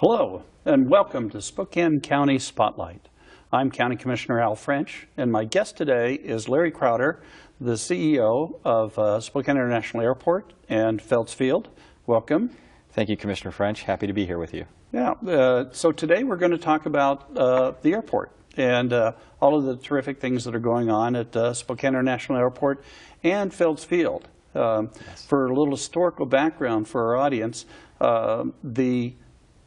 Hello, and welcome to Spokane County Spotlight. I'm County Commissioner Al French, and my guest today is Larry Krauter, the CEO of Spokane International Airport and Felds Field. Welcome. Thank you, Commissioner French. Happy to be here with you. Yeah, so today we're going to talk about the airport and all of the terrific things that are going on at Spokane International Airport and Felds Field. Yes. For a little historical background for our audience, the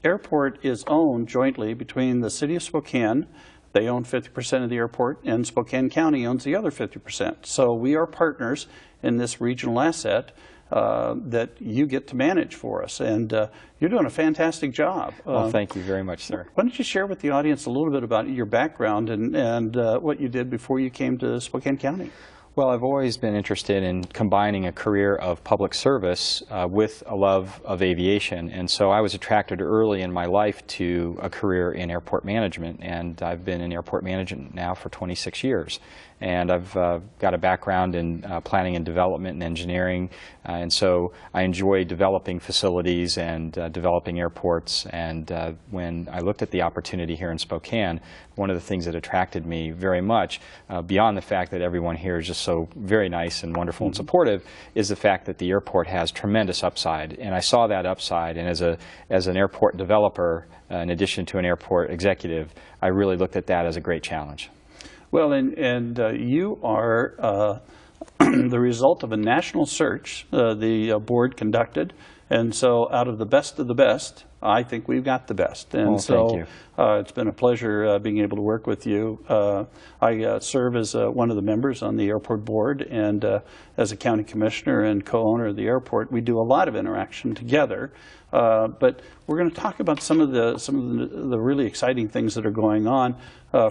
airport is owned jointly between the City of Spokane. They own 50% of the airport, and Spokane County owns the other 50%. So we are partners in this regional asset that you get to manage for us. And you're doing a fantastic job. Well, thank you very much, sir. Why don't you share with the audience a little bit about your background and what you did before you came to Spokane County? Well, I've always been interested in combining a career of public service with a love of aviation, and so I was attracted early in my life to a career in airport management, and I've been in airport management now for 26 years. And I've got a background in planning and development and engineering, and so I enjoy developing facilities and developing airports. And when I looked at the opportunity here in Spokane, one of the things that attracted me very much, beyond the fact that everyone here is just so very nice and wonderful and supportive, is the fact that the airport has tremendous upside. And I saw that upside, and as an airport developer, in addition to an airport executive, I really looked at that as a great challenge. Well, and you are the result of a national search the board conducted, and so out of the best, I think we've got the best. And so thank you. It's been a pleasure being able to work with you. I serve as one of the members on the airport board, and as a county commissioner and co-owner of the airport, we do a lot of interaction together. But we're going to talk about some of the really exciting things that are going on,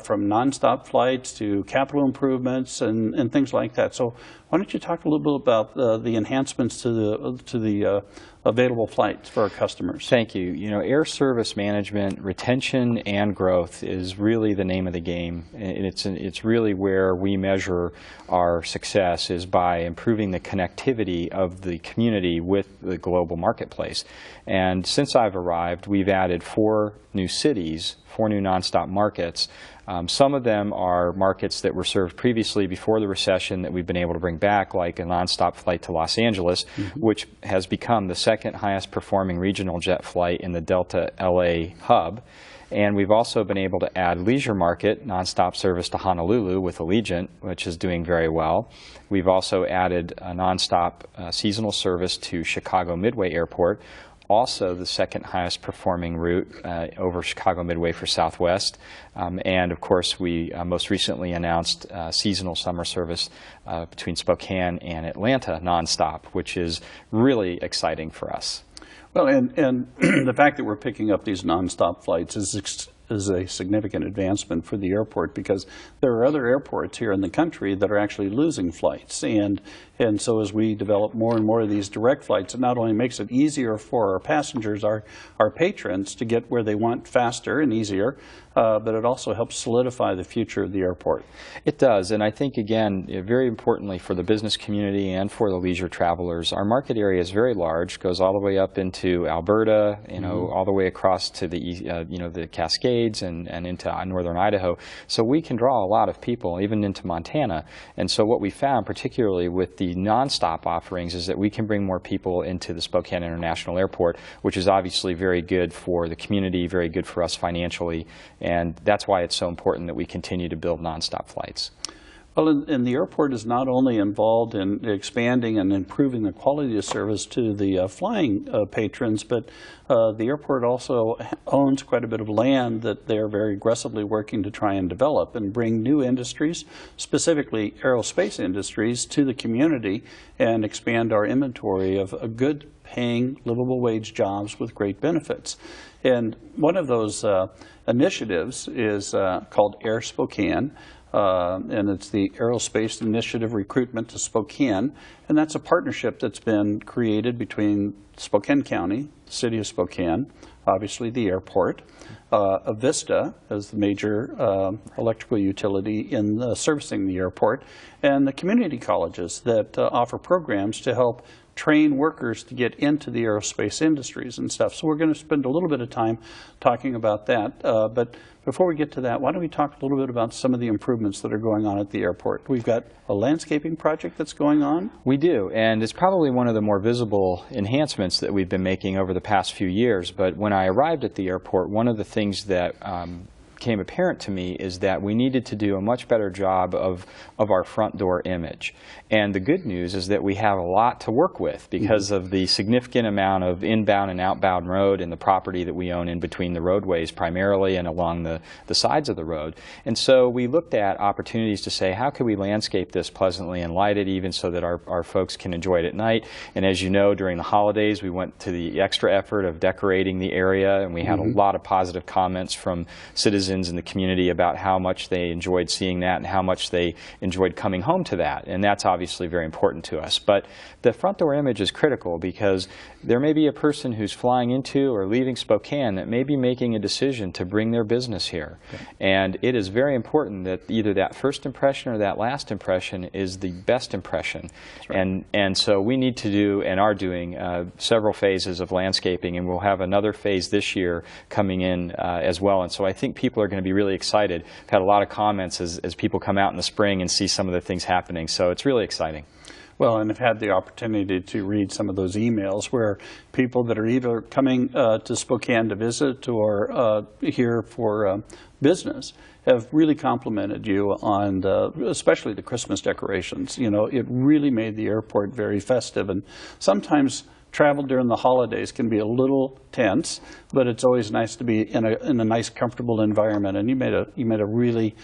from nonstop flights to capital improvements and things like that. So why don't you talk a little bit about the enhancements to the available flights for our customers? Thank you. You know, air service management, retention and growth is really the name of the game. And it's really where we measure our success, is by improving the connectivity of the community with the global marketplace. And since I've arrived, we've added 4 new cities, 4 new nonstop markets. Some of them are markets that were served previously before the recession that we've been able to bring back, like a nonstop flight to Los Angeles, which has become the 2nd highest performing regional jet flight in the Delta LA hub. And we've also been able to add leisure market nonstop service to Honolulu with Allegiant, which is doing very well. We've also added a nonstop seasonal service to Chicago Midway Airport, also the 2nd highest performing route over Chicago Midway for Southwest. And of course, we most recently announced seasonal summer service between Spokane and Atlanta nonstop, which is really exciting for us. Well, and the fact that we're picking up these nonstop flights is a significant advancement for the airport, because there are other airports here in the country that are actually losing flights. And so as we develop more and more of these direct flights, it not only makes it easier for our passengers, our patrons, to get where they want faster and easier, but it also helps solidify the future of the airport. It does, and I think, again, very importantly for the business community and for the leisure travelers, our market area is very large, goes all the way up into Alberta, all the way across to the the Cascades and into northern Idaho. So we can draw a lot of people, even into Montana. And so what we found, particularly with the nonstop offerings, is that we can bring more people into the Spokane International Airport, which is obviously very good for the community, very good for us financially. And that's why it's so important that we continue to build nonstop flights. Well, and the airport is not only involved in expanding and improving the quality of service to the flying patrons, but the airport also owns quite a bit of land that they're very aggressively working to try and develop and bring new industries, specifically aerospace industries, to the community and expand our inventory of good paying, livable wage jobs with great benefits. And one of those initiatives is called Air Spokane. And it's the Aerospace Initiative Recruitment to Spokane, and that's a partnership that's been created between Spokane County, the City of Spokane, obviously the airport, Avista as the major electrical utility in servicing the airport, and the community colleges that offer programs to help train workers to get into the aerospace industries and stuff. So we're going to spend a little bit of time talking about that. But before we get to that, why don't we talk a little bit about some of the improvements that are going on at the airport? We've got a landscaping project that's going on. We do, and it's probably one of the more visible enhancements that we've been making over the past few years. But when I arrived at the airport, one of the things that became apparent to me is that we needed to do a much better job of our front door image. And the good news is that we have a lot to work with because of the significant amount of inbound and outbound road and the property that we own in between the roadways primarily and along the sides of the road. And so we looked at opportunities to say, how could we landscape this pleasantly and light it even so that our folks can enjoy it at night? And as you know, during the holidays, we went to the extra effort of decorating the area, and we had a lot of positive comments from citizens in the community about how much they enjoyed seeing that and how much they enjoyed coming home to that. And that's obviously very important to us. But the front door image is critical because there may be a person who's flying into or leaving Spokane that may be making a decision to bring their business here. Okay. And it is very important that either that first impression or that last impression is the best impression. Right. And so we need to do and are doing several phases of landscaping, and we'll have another phase this year coming in as well. And so I think people are going to be really excited. I've had a lot of comments as people come out in the spring and see some of the things happening. So it's really exciting. Well, and I've had the opportunity to read some of those emails where people that are either coming to Spokane to visit or here for business have really complimented you on especially the Christmas decorations. You know, it really made the airport very festive, and sometimes travel during the holidays can be a little tense, but it's always nice to be in a nice, comfortable environment. And you made a really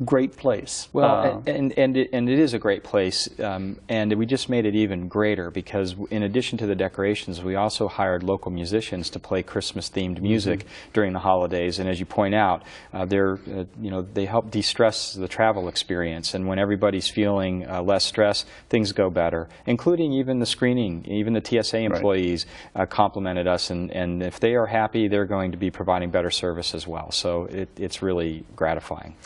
great place. Well, and it is a great place, and we just made it even greater because in addition to the decorations, we also hired local musicians to play Christmas-themed music during the holidays. And as you point out, they help de-stress the travel experience. And when everybody's feeling less stress, things go better, including even the screening. Even the TSA employees complimented us, and if they are happy, they're going to be providing better service as well. So it's really gratifying.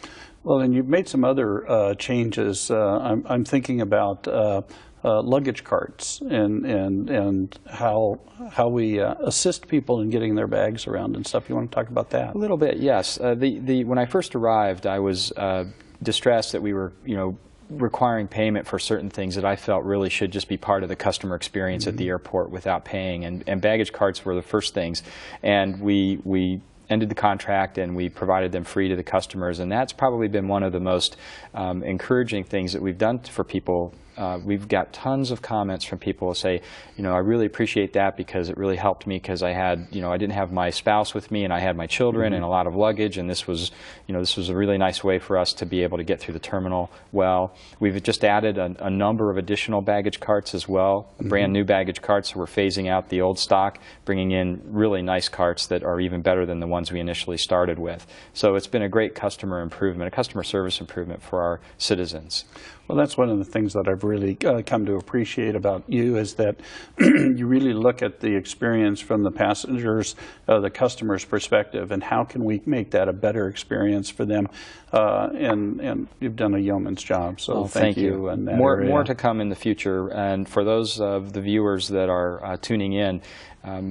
Well, and you've made some other changes. I'm thinking about luggage carts and how we assist people in getting their bags around and stuff. You want to talk about that? A little bit, yes. When I first arrived, I was distressed that we were, requiring payment for certain things that I felt really should just be part of the customer experience at the airport without paying. And baggage carts were the first things. And we ended the contract and we provided them free to the customers, and that's probably been one of the most encouraging things that we've done for people. We've got tons of comments from people who say, I really appreciate that because it really helped me because I had, I didn't have my spouse with me and I had my children and a lot of luggage, and this was a really nice way for us to be able to get through the terminal well. We've just added a number of additional baggage carts as well, brand new baggage carts. So we're phasing out the old stock, bringing in really nice carts that are even better than the ones we initially started with. So it's been a great customer improvement, a customer service improvement for our citizens. Well, that's one of the things that I've really come to appreciate about you is that you really look at the experience from the passengers, the customer's perspective, and how can we make that a better experience for them. And you've done a yeoman's job, so thank you. And more to come in the future. And for those of the viewers that are tuning in,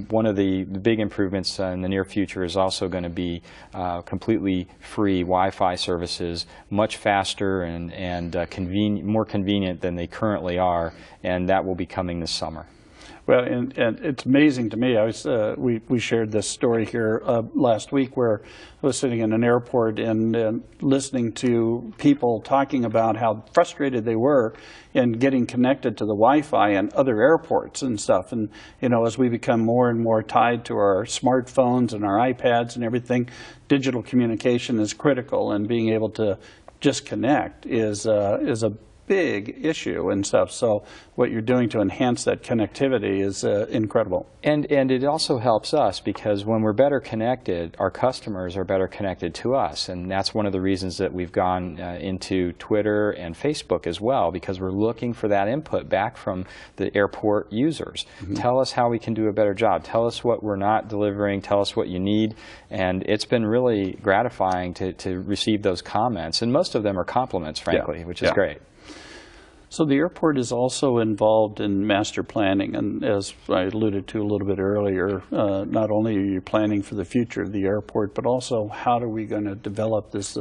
one of the big improvements in the near future is also going to be completely free Wi-Fi services, much faster and more convenient than they currently are, and that will be coming this summer. Well, and it's amazing to me. We shared this story here last week where I was sitting in an airport and listening to people talking about how frustrated they were in getting connected to the Wi-Fi in other airports and stuff. And as we become more and more tied to our smartphones and our iPads and everything, digital communication is critical, and being able to just connect is a big issue and stuff. So what you're doing to enhance that connectivity is incredible. And it also helps us because when we're better connected, our customers are better connected to us. And that's one of the reasons that we've gone into Twitter and Facebook as well, because we're looking for that input back from the airport users. Tell us how we can do a better job. Tell us what we're not delivering. Tell us what you need. And it's been really gratifying to receive those comments. And most of them are compliments, frankly, which is great. So the airport is also involved in master planning, and as I alluded to a little bit earlier, not only are you planning for the future of the airport, but also how are we going to develop this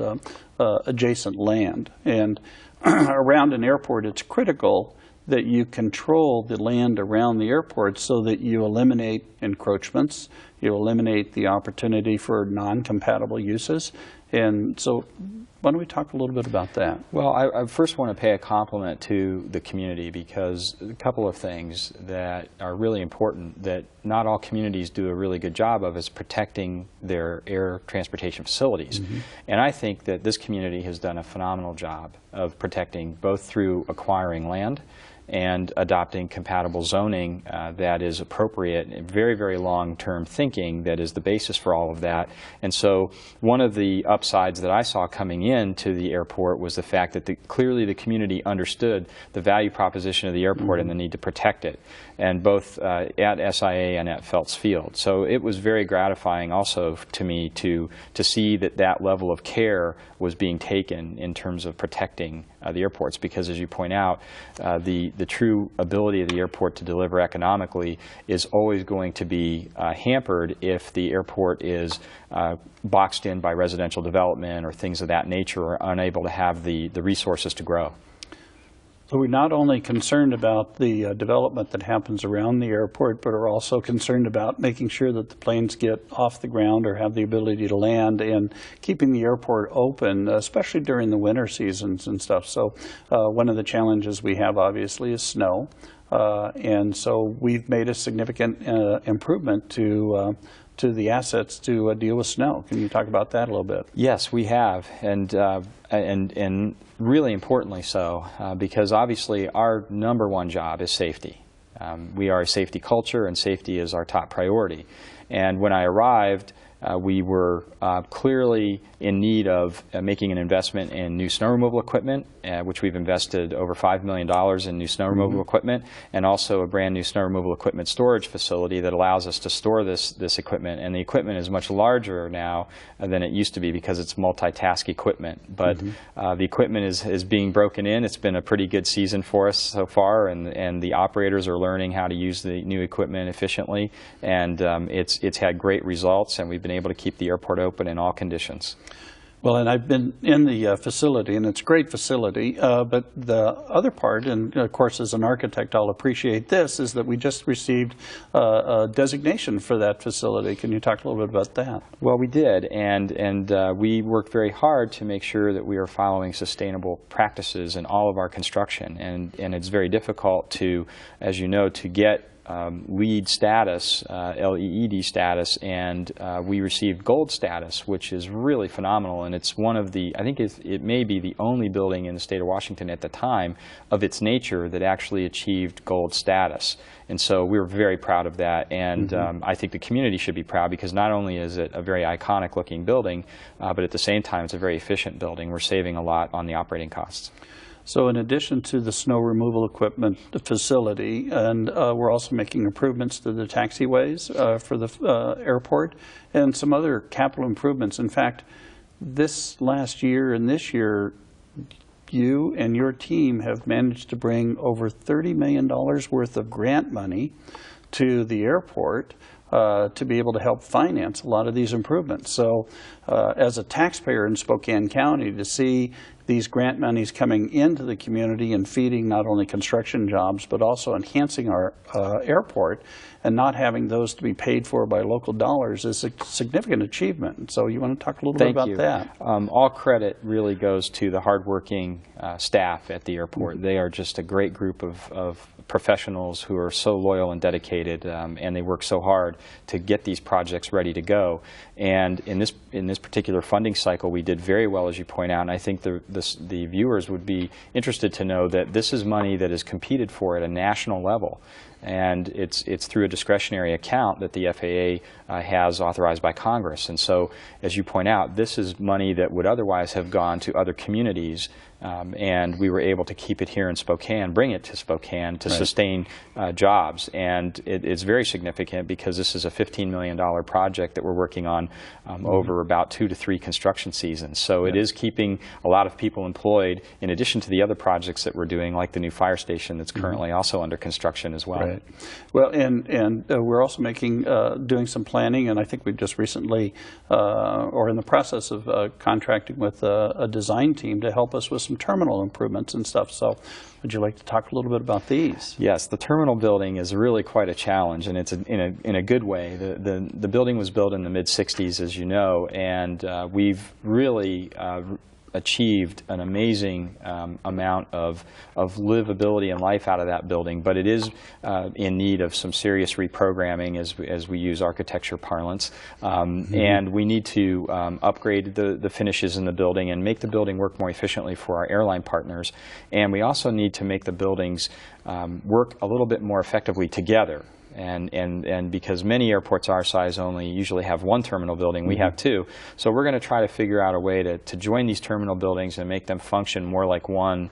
adjacent land. And around an airport, it's critical that you control the land around the airport so that you eliminate encroachments, you eliminate the opportunity for non-compatible uses. And so why don't we talk a little bit about that? Well, I first want to pay a compliment to the community, because a couple of things that are really important that not all communities do a really good job of is protecting their air transportation facilities. Mm-hmm. And I think that this community has done a phenomenal job of protecting, both through acquiring land and adopting compatible zoning that is appropriate, and very, very long-term thinking that is the basis for all of that. And so one of the upsides that I saw coming into the airport was the fact that clearly the community understood the value proposition of the airport, mm-hmm. and the need to protect it, and both at SIA and at Felts Field. So it was very gratifying also to me to see that that level of care was being taken in terms of protecting the airports, because as you point out, the true ability of the airport to deliver economically is always going to be hampered if the airport is boxed in by residential development or things of that nature, or unable to have the resources to grow. So we're not only concerned about the development that happens around the airport, but are also concerned about making sure that the planes get off the ground or have the ability to land, and keeping the airport open, especially during the winter seasons and stuff. So one of the challenges we have, obviously, is snow. And so we've made a significant improvement to the assets to deal with snow. Can you talk about that a little bit? Yes, we have, and really importantly so, because obviously our number one job is safety. We are a safety culture, and safety is our top priority. And when I arrived, we were clearly in need of making an investment in new snow removal equipment, which we've invested over $5 million in new snow removal mm-hmm. equipment, and also a brand new snow removal equipment storage facility that allows us to store this equipment. And the equipment is much larger now than it used to be, because it's multitask equipment. But mm-hmm. The equipment is being broken in. It's been a pretty good season for us so far, and the operators are learning how to use the new equipment efficiently, and it's had great results, and we've been able to keep the airport open in all conditions. Well, and I've been in the facility, and it's a great facility, but the other part, and of course as an architect I'll appreciate this, is that we just received a designation for that facility. Can you talk a little bit about that? Well, we did, and we worked very hard to make sure that we are following sustainable practices in all of our construction, and it's very difficult to, as you know, to get LEED status, LEED status, and we received gold status, which is really phenomenal. And it's one of the, I think it may be the only building in the state of Washington at the time of its nature that actually achieved gold status. And so we were very proud of that, and mm-hmm. I think the community should be proud, because not only is it a very iconic looking building, but at the same time it's a very efficient building. We're saving a lot on the operating costs. So in addition to the snow removal equipment facility, and we're also making improvements to the taxiways for the airport, and some other capital improvements. In fact, this last year and this year, you and your team have managed to bring over $30 million worth of grant money to the airport to be able to help finance a lot of these improvements. So as a taxpayer in Spokane County, to see these grant monies coming into the community and feeding not only construction jobs, but also enhancing our airport, and not having those to be paid for by local dollars, is a significant achievement. So you want to talk a little bit about that? All credit really goes to the hardworking staff at the airport. Mm-hmm. They are just a great group of professionals who are so loyal and dedicated, and they work so hard to get these projects ready to go. And in this particular funding cycle, we did very well, as you point out. And I think the viewers would be interested to know that this is money that is competed for at a national level. and it's through a discretionary account that the FAA has authorized by Congress. And so, as you point out, this is money that would otherwise have gone to other communities, and we were able to keep it here in Spokane, bring it to Spokane to sustain jobs. And it's very significant because this is a $15 million project that we're working on over about 2 to 3 construction seasons. So it is keeping a lot of people employed, in addition to the other projects that we're doing, like the new fire station that's currently also under construction as well. Right. Well, and we're also doing some planning, and I think we just recently, or in the process of contracting with a design team to help us with some terminal improvements and stuff. So would you like to talk a little bit about these? Yes, the terminal building is really quite a challenge, and it's in a good way. The building was built in the mid-'60s, as you know, and we've really achieved an amazing amount of livability and life out of that building, but it is in need of some serious reprogramming, as we use architecture parlance. And we need to upgrade the finishes in the building and make the building work more efficiently for our airline partners. And we also need to make the buildings work a little bit more effectively together. And because many airports our size only usually have one terminal building, we have 2. So we're going to try to figure out a way to join these terminal buildings and make them function more like one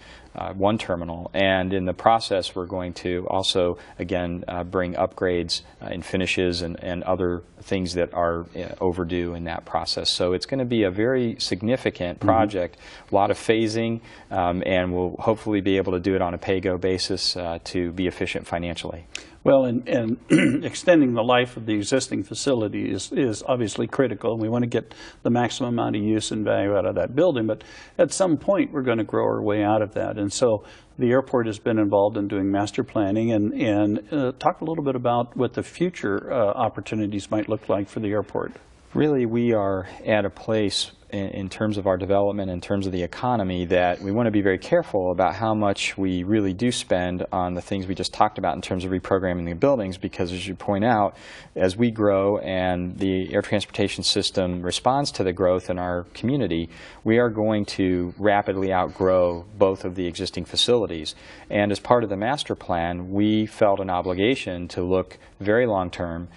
terminal. And in the process, we're going to also, again, bring upgrades in finishes and other things that are overdue in that process. So it's going to be a very significant project, a lot of phasing, and we'll hopefully be able to do it on a pay-go basis to be efficient financially. Well, and extending the life of the existing facility is obviously critical, and we want to get the maximum amount of use and value out of that building. But at some point, we're going to grow our way out of that. And so the airport has been involved in doing master planning, and talk a little bit about what the future opportunities might look like for the airport. Really, we are at a place in terms of our development, in terms of the economy, that we want to be very careful about how much we really do spend on the things we just talked about in terms of reprogramming the buildings, because as you point out, as we grow and the air transportation system responds to the growth in our community, we are going to rapidly outgrow both of the existing facilities. And as part of the master plan, we felt an obligation to look very long term,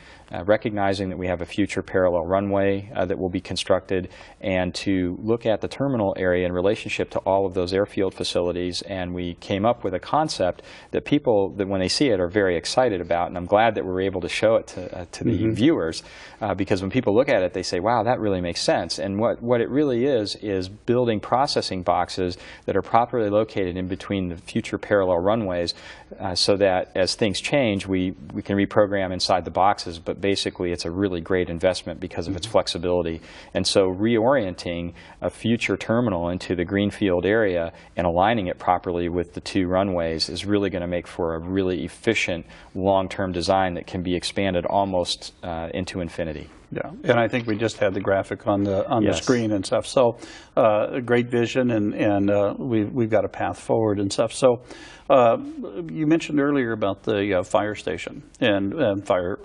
recognizing that we have a future parallel runway that will be constructed, and to look at the terminal area in relationship to all of those airfield facilities. And we came up with a concept that people, that when they see it, are very excited about, and I'm glad that we're able to show it to the viewers, because when people look at it, they say, wow, that really makes sense. And what it really is building processing boxes that are properly located in between the future parallel runways, so that as things change, we can reprogram inside the boxes, but basically it's a really great investment because of its flexibility. And so reorienting a future terminal into the greenfield area and aligning it properly with the 2 runways is really going to make for a really efficient long-term design that can be expanded almost into infinity. Yeah, and I think we just had the graphic on the screen and stuff. So a great vision, and we've got a path forward and stuff. So you mentioned earlier about the fire station and fire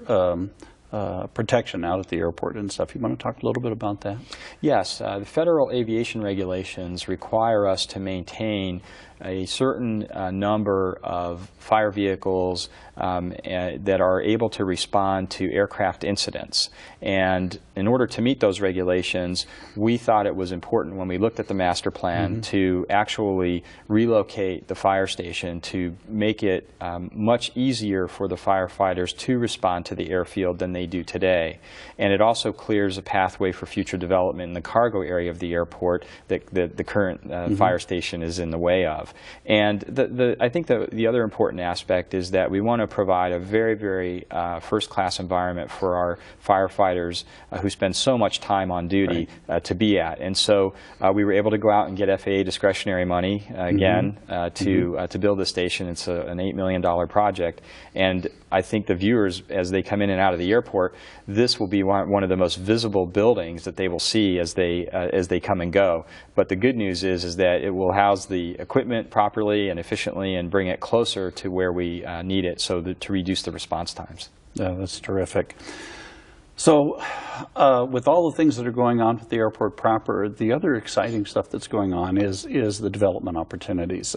protection out at the airport and stuff. You want to talk a little bit about that? Yes, the federal aviation regulations require us to maintain a certain number of fire vehicles that are able to respond to aircraft incidents. And in order to meet those regulations, we thought it was important, when we looked at the master plan, to actually relocate the fire station to make it much easier for the firefighters to respond to the airfield than they do today. And it also clears a pathway for future development in the cargo area of the airport that the current fire station is in the way of. And I think the other important aspect is that we want to provide a very, very first-class environment for our firefighters who spend so much time on duty to be at. And so we were able to go out and get FAA discretionary money again to build the station. It's an $8 million project. And I think the viewers, as they come in and out of the airport, this will be one of the most visible buildings that they will see as they come and go. But the good news is that it will house the equipment properly and efficiently and bring it closer to where we need it, so to reduce the response times. Yeah, that's terrific. So with all the things that are going on with the airport proper, the other exciting stuff that's going on is the development opportunities.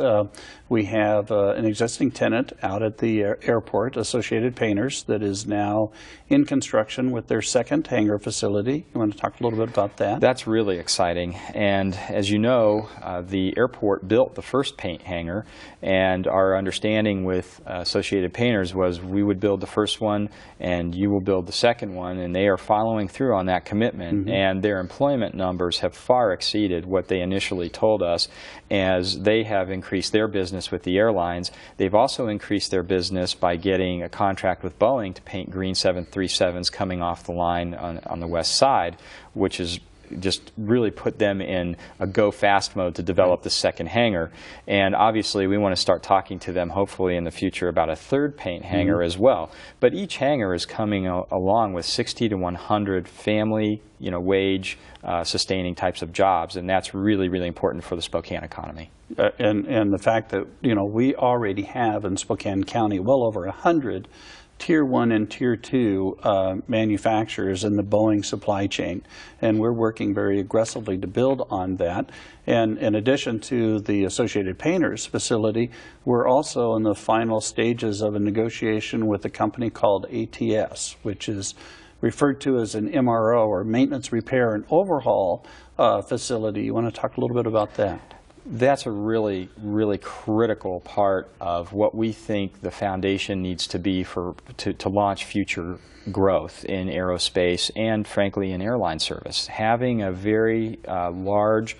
We have an existing tenant out at the airport, Associated Painters, that is now in construction with their second hangar facility. You want to talk a little bit about that? That's really exciting. And as you know, the airport built the first paint hangar, and our understanding with Associated Painters was we would build the first one and you will build the second one, and they are following through on that commitment. Mm-hmm. And their employment numbers have far exceeded what they initially told us, as they have increased their business with the airlines. They've also increased their business by getting a contract with Boeing to paint green 737s coming off the line on the west side, which is just really put them in a go fast mode to develop the second hangar. And obviously we want to start talking to them hopefully in the future about a third paint hangar as well. But each hangar is coming along with 60 to 100 family, wage sustaining types of jobs, and that's really, really important for the Spokane economy. And the fact that we already have in Spokane County well over 100 Tier 1 and Tier 2 manufacturers in the Boeing supply chain, and we're working very aggressively to build on that. And in addition to the Associated Painters facility, we're also in the final stages of a negotiation with a company called ATS, which is referred to as an MRO, or Maintenance, Repair, and Overhaul facility. You want to talk a little bit about that? That's a really, really critical part of what we think the foundation needs to be to launch future growth in aerospace and, frankly, in airline service. Having a very large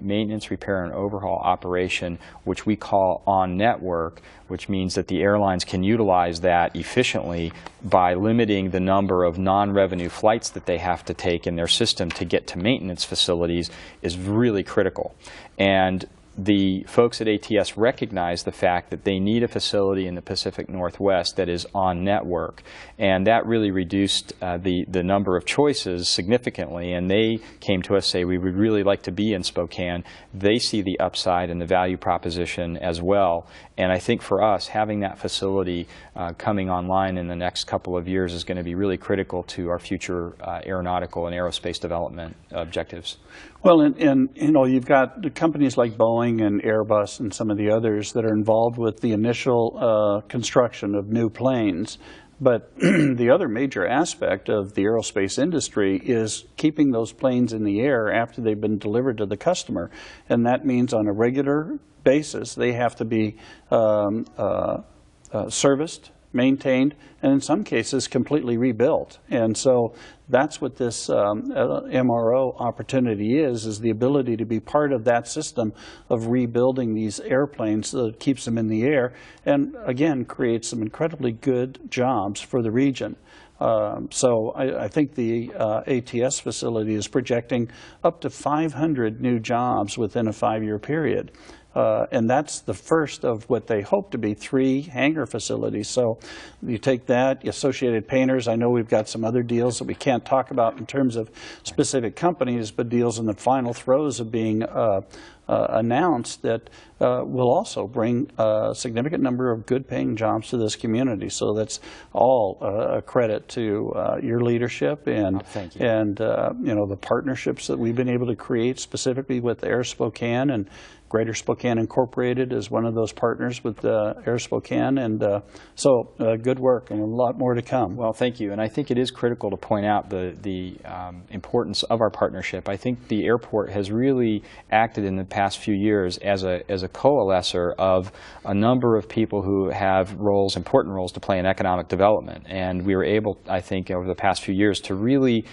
maintenance, repair, and overhaul operation, which we call on-network, which means that the airlines can utilize that efficiently by limiting the number of non-revenue flights that they have to take in their system to get to maintenance facilities, is really critical. And the folks at ATS recognize the fact that they need a facility in the Pacific Northwest that is on network, and that really reduced the number of choices significantly, and they came to us say we would really like to be in Spokane. They see the upside and the value proposition as well, and I think for us having that facility coming online in the next couple of years is going to be really critical to our future aeronautical and aerospace development objectives. Well, and you've got companies like Boeing and Airbus and some of the others that are involved with the initial construction of new planes. But the other major aspect of the aerospace industry is keeping those planes in the air after they've been delivered to the customer. And that means on a regular basis they have to be serviced, maintained, and in some cases completely rebuilt. And so that's what this MRO opportunity is the ability to be part of that system of rebuilding these airplanes so that it keeps them in the air, and again creates some incredibly good jobs for the region. So I think the ATS facility is projecting up to 500 new jobs within a 5-year period. And that's the first of what they hope to be 3 hangar facilities. So you take that, Associated Painters, I know we've got some other deals that we can't talk about in terms of specific companies, but deals in the final throes of being announced that will also bring a significant number of good paying jobs to this community. So that's all a credit to your leadership and the partnerships that we've been able to create specifically with Air Spokane, and Greater Spokane Incorporated is one of those partners with Air Spokane, and so good work and a lot more to come. Well, thank you, and I think it is critical to point out the importance of our partnership. I think the airport has really acted in the past few years as a coalescer of a number of people who have important roles to play in economic development, and we were able, I think, over the past few years to really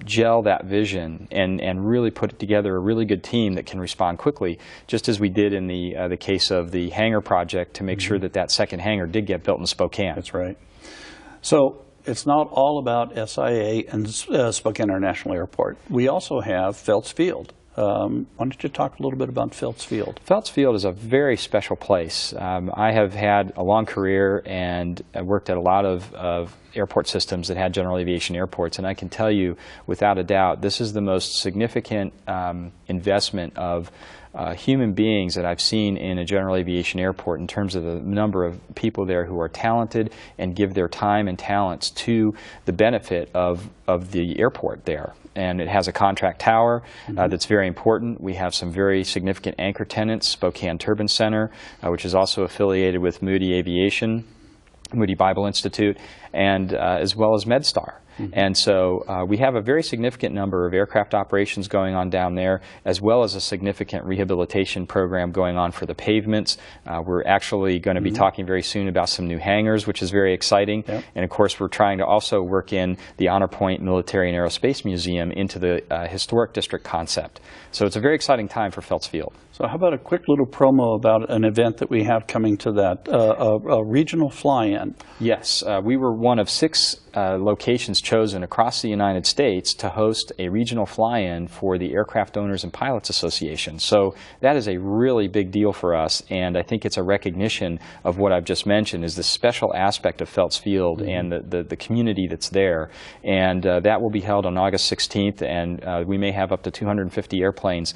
gel that vision and really put together a really good team that can respond quickly, just as we did in the case of the hangar project, to make sure that that second hangar did get built in Spokane. That's right. So it's not all about SIA and Spokane International Airport. We also have Felts Field. Why don't you talk a little bit about Felts Field? Felts Field is a very special place. I have had a long career and worked at a lot of airport systems that had general aviation airports, and I can tell you without a doubt this is the most significant investment of human beings that I've seen in a general aviation airport in terms of the number of people there who are talented and give their time and talents to the benefit of the airport there. And it has a contract tower that's very important. We have some very significant anchor tenants, Spokane Turbine Center, which is also affiliated with Moody Aviation, Moody Bible Institute, and as well as MedStar. And so we have a very significant number of aircraft operations going on down there, as well as a significant rehabilitation program going on for the pavements. We're actually going to be talking very soon about some new hangars, which is very exciting. And of course, we're trying to also work in the Honor Point Military and Aerospace Museum into the historic district concept. So it's a very exciting time for Phelps Field. So how about a quick little promo about an event that we have coming to that, a regional fly-in? Yes, we were one of 6 locations chosen across the United States to host a regional fly-in for the Aircraft Owners and Pilots Association. So that is a really big deal for us, and I think it's a recognition of what I've just mentioned, is the special aspect of Phelps Field and the community that's there. And that will be held on August 16th, and we may have up to 250 airplanes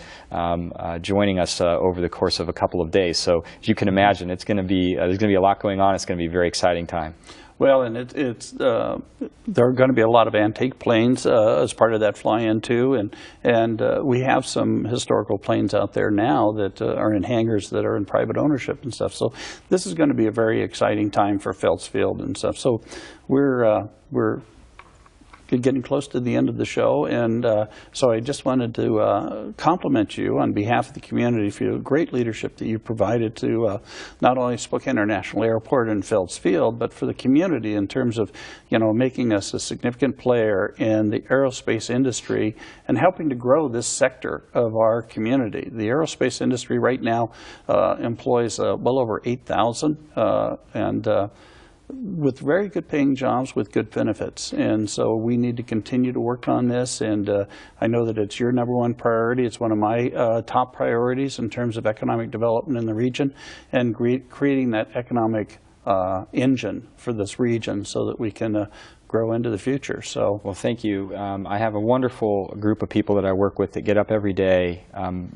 joining us over the course of a couple of days. So as you can imagine, it's going to be there's going to be a lot going on. It's going to be a very exciting time. Well, and there are going to be a lot of antique planes as part of that fly-in too, and we have some historical planes out there now that are in hangars that are in private ownership and stuff. So this is going to be a very exciting time for Phelps Field and stuff. So we're getting close to the end of the show, and so I just wanted to compliment you on behalf of the community for the great leadership that you provided to not only Spokane International Airport and Phelps Field, but for the community in terms of, you know, making us a significant player in the aerospace industry and helping to grow this sector of our community. The aerospace industry right now employs well over 8,000 and with very good paying jobs with good benefits, and so we need to continue to work on this, and I know that it's your #1 priority. It's one of my top priorities in terms of economic development in the region and creating that economic engine for this region so that we can grow into the future. So, well, thank you. I have a wonderful group of people that I work with that get up every day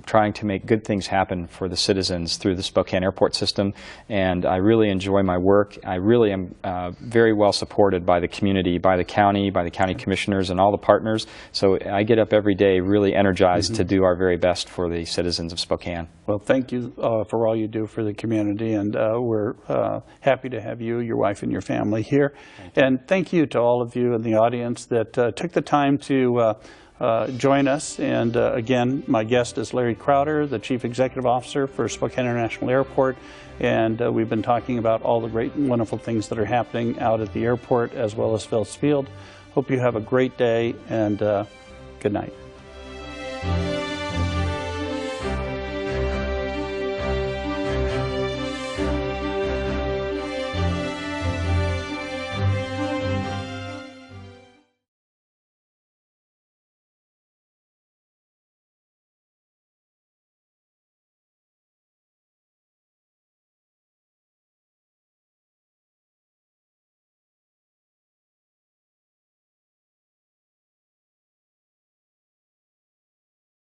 trying to make good things happen for the citizens through the Spokane airport system, and I really enjoy my work. I really am very well supported by the community, by the county commissioners, and all the partners. So I get up every day really energized to do our very best for the citizens of Spokane. Well, thank you for all you do for the community, and we're happy to have you, your wife, and your family here. And thank you to all of you in the audience that took the time to join us. And again, my guest is Larry Krauter, the Chief Executive Officer for Spokane International Airport, and we've been talking about all the great and wonderful things that are happening out at the airport as well as Phelps Field. Hope you have a great day, and good night.